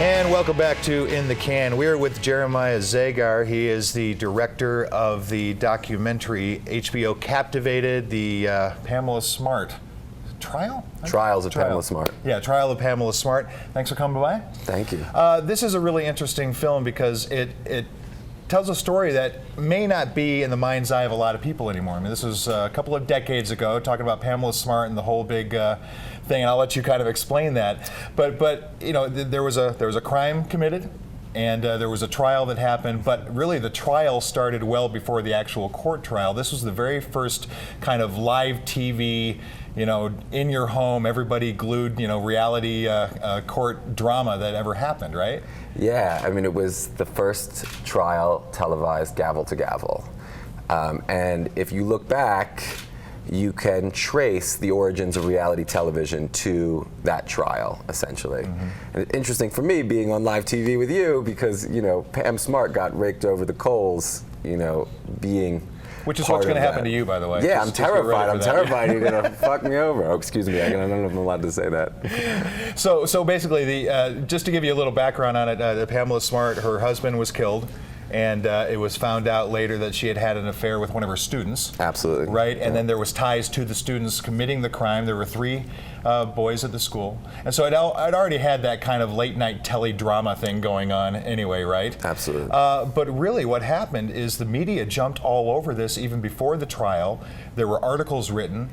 And welcome back to In the Can. We're with Jeremiah Zagar. He is the director of the documentary HBO Captivated, the Pamela Smart trial? Trials of Pamela Smart. Yeah, Trial of Pamela Smart. Thanks for coming by. Thank you. This is a really interesting film because it tells a story that may not be in the mind's eye of a lot of people anymore. I mean, this was a couple of decades ago, talking about Pamela Smart and the whole big thing, and I'll let you kind of explain that. But you know, there was a crime committed, and there was a trial that happened, but really the trial started well before the actual court trial. This was the very first kind of live TV, you know, in your home, everybody glued, you know, reality court drama that ever happened, right? Yeah, I mean, it was the first trial televised gavel to gavel. And if you look back, you can trace the origins of reality television to that trial, essentially. Mm-hmm. And interesting for me being on live TV with you because, you know, Pam Smart got raked over the coals, you know, being Which is what's going to happen to you, by the way. Yeah, I'm terrified. I'm terrified you're going to fuck me over. Oh, excuse me. I don't know if I'm allowed to say that. So basically, just to give you a little background on it, Pamela Smart, her husband was killed. And it was found out later that she had had an affair with one of her students. Absolutely. Right? And then there was ties to the students committing the crime. There were 3 boys at the school. And so I'd already had that kind of late night teledrama thing going on anyway, right? Absolutely. But really what happened is the media jumped all over this even before the trial. There were articles written.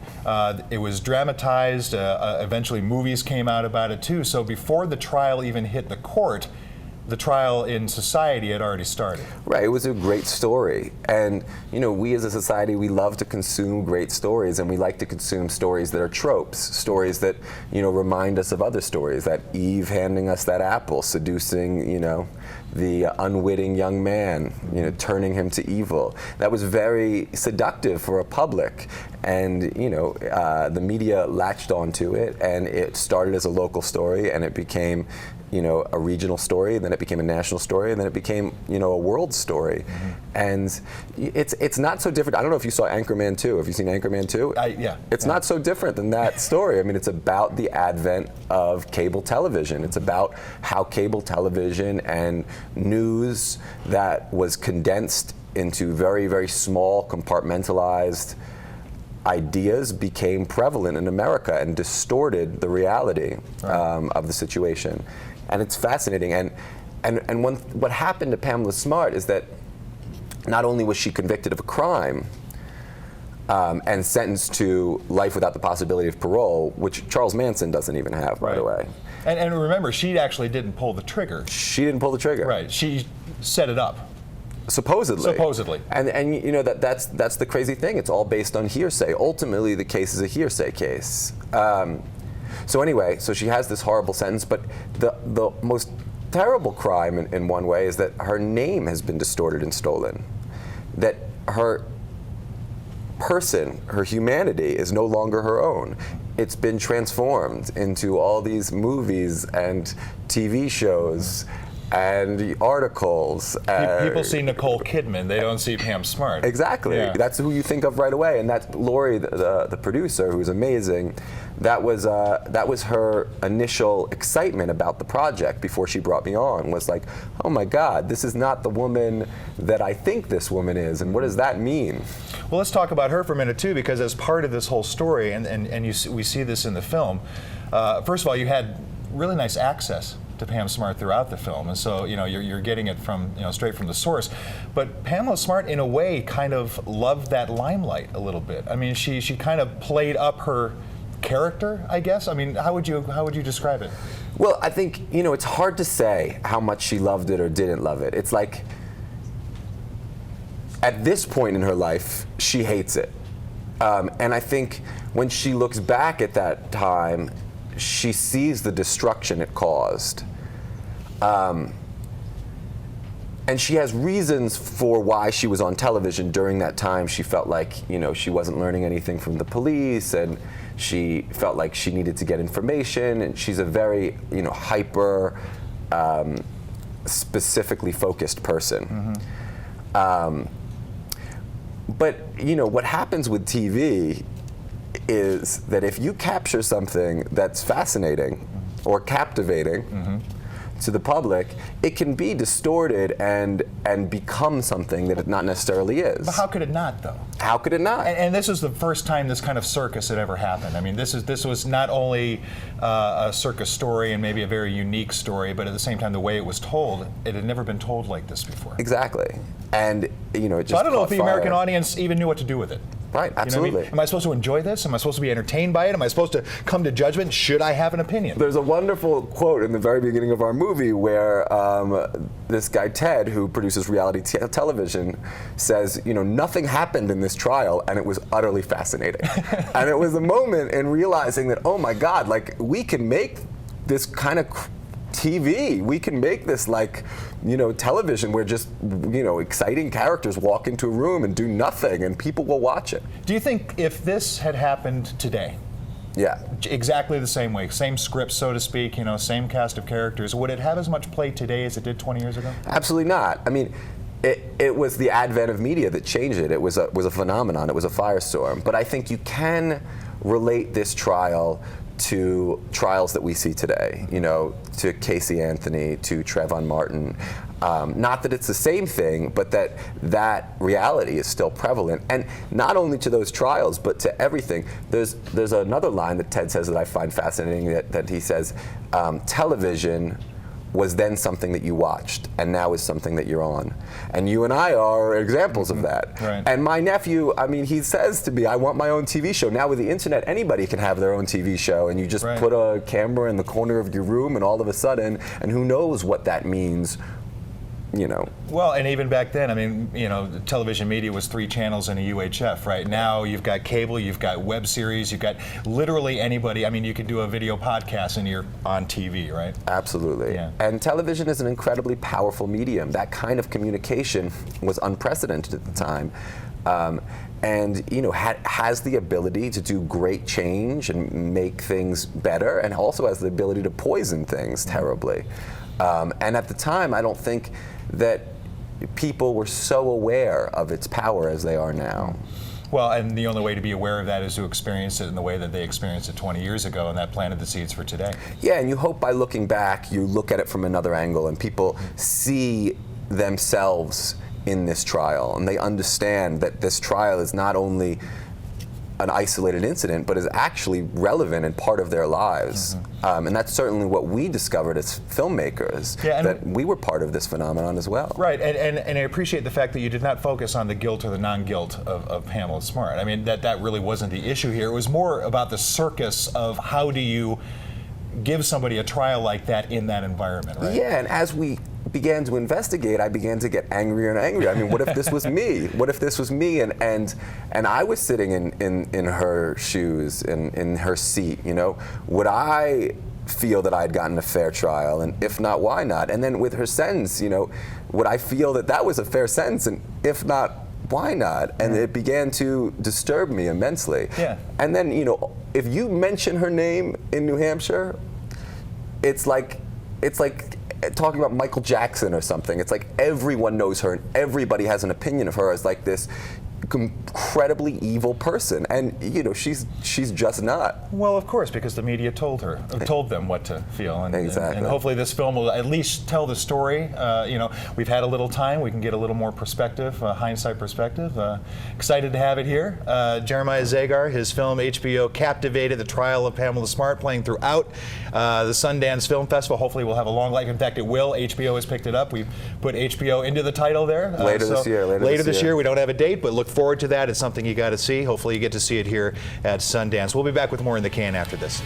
It was dramatized. Eventually movies came out about it too. So before the trial even hit the court, the trial in society had already started. Right, it was a great story. And, you know, we as a society, we love to consume great stories, and we like to consume stories that are tropes, stories that, you know, remind us of other stories, that Eve handing us that apple, seducing, you know, the unwitting young man, you know, turning him to evil. That was very seductive for a public. And, you know, the media latched onto it, and it started as a local story, and it became, you know, a regional story, then it became a national story, and then it became, you know, a world story. Mm-hmm. And it's not so different. I don't know if you saw Anchorman 2. Have you seen Anchorman 2? Yeah. It's not so different than that story. I mean, it's about the advent of cable television. It's about how cable television and news that was condensed into very, very small, compartmentalized ideas became prevalent in America and distorted the reality of the situation. And it's fascinating. And what happened to Pamela Smart is that not only was she convicted of a crime and sentenced to life without the possibility of parole, which Charles Manson doesn't even have, by the way. And remember, she actually didn't pull the trigger. She didn't pull the trigger. Right. She set it up. Supposedly. And you know, that's the crazy thing. It's all based on hearsay. Ultimately, the case is a hearsay case. So anyway, so she has this horrible sentence, but the most terrible crime in one way is that her name has been distorted and stolen. That her person, her humanity, is no longer her own. It's been transformed into all these movies and TV shows and the articles. People see Nicole Kidman, they don't see Pam Smart. Exactly. Yeah. That's who you think of right away. And that's Lori, the producer, who's amazing. That was her initial excitement about the project before she brought me on, was like, oh my God, this is not the woman that I think this woman is, and what does that mean? Well, let's talk about her for a minute too, because as part of this whole story, and we see this in the film, first of all, you had really nice access to Pam Smart throughout the film, and so you know you're getting it from, you know, straight from the source. But Pamela Smart, in a way, kind of loved that limelight a little bit. I mean, she kind of played up her character, I guess. I mean, how would you describe it? Well, I think, you know, it's hard to say how much she loved it or didn't love it. It's like, at this point in her life, she hates it, and I think when she looks back at that time, she sees the destruction it caused. And she has reasons for why she was on television during that time. She felt like, you know, she wasn't learning anything from the police, and she felt like she needed to get information, and she's a very, you know, hyper, specifically focused person. Mm-hmm. But, you know, what happens with TV is that if you capture something that's fascinating or captivating, mm-hmm. to the public, it can be distorted and become something that it not necessarily is. But how could it not, though? How could it not? And this is the first time this kind of circus had ever happened. I mean, this was not only a circus story and maybe a very unique story, but at the same time, the way it was told, it had never been told like this before. Exactly. And it just So I don't know if the caught fire. American audience even knew what to do with it. Right, You know what I absolutely. mean? Am I supposed to enjoy this? Am I supposed to be entertained by it? Am I supposed to come to judgment? Should I have an opinion? There's a wonderful quote in the very beginning of our movie where this guy Ted, who produces reality television, says, nothing happened in this trial, and it was utterly fascinating. And it was a moment in realizing that, oh my God, like we can make this kind of TV. We can make this television where just, exciting characters walk into a room and do nothing and people will watch it. Do you think if this had happened today, Yeah. exactly the same way, same script, so to speak, same cast of characters, would it have as much play today as it did 20 years ago? Absolutely not. I mean, it was the advent of media that changed it. It was a phenomenon. It was a firestorm. But I think you can relate this trial to trials that we see today, to Casey Anthony, to Trayvon Martin. Not that it's the same thing, but that reality is still prevalent. And not only to those trials, but to everything. There's another line that Ted says that I find fascinating, that he says, television was then something that you watched, and now is something that you're on. And you and I are examples of that. Right. And my nephew, he says to me, I want my own TV show. Now with the internet, anybody can have their own TV show, and you just Right. put a camera in the corner of your room, and all of a sudden, and who knows what that means, Well, and even back then, the television media was 3 channels and a UHF, right? Now you've got cable, you've got web series, you've got literally anybody. You could do a video podcast and you're on TV, right? Absolutely. Yeah. And television is an incredibly powerful medium. That kind of communication was unprecedented at the time. And has the ability to do great change and make things better, and also has the ability to poison things terribly. And at the time, I don't think that people were so aware of its power as they are now. Well, and the only way to be aware of that is to experience it in the way that they experienced it 20 years ago, and that planted the seeds for today. Yeah, and you hope by looking back, you look at it from another angle, and people see themselves in this trial, and they understand that this trial is not only an isolated incident, but is actually relevant and part of their lives. And that's certainly what we discovered as filmmakers, that we were part of this phenomenon as well. Right, and I appreciate the fact that you did not focus on the guilt or the non-guilt of Pamela Smart. That really wasn't the issue here. It was more about the circus of how do you give somebody a trial like that in that environment, right? Yeah, and as we began to investigate, I began to get angrier and angrier. What if this was me? What if this was me? And I was sitting in her shoes, in her seat, Would I feel that I'd gotten a fair trial? And if not, why not? And then with her sentence, would I feel that was a fair sentence? And if not, why not? And it began to disturb me immensely. Yeah. And then, if you mention her name in New Hampshire, it's like talking about Michael Jackson or something. It's like everyone knows her and everybody has an opinion of her as like this incredibly evil person, and she's just not. Well, of course, because the media told them what to feel, and hopefully this film will at least tell the story. We've had a little time; we can get a little more perspective, hindsight perspective. Excited to have it here. Jeremiah Zagar, his film HBO Captivated: The Trial of Pamela Smart, playing throughout the Sundance Film Festival. Hopefully, we'll have a long life. In fact, it will. HBO has picked it up. We've put HBO into the title there. Later this year. Later this year. We don't have a date, but look forward to that. It's something you got to see. Hopefully you get to see it here at Sundance. We'll be back with more in the can after this.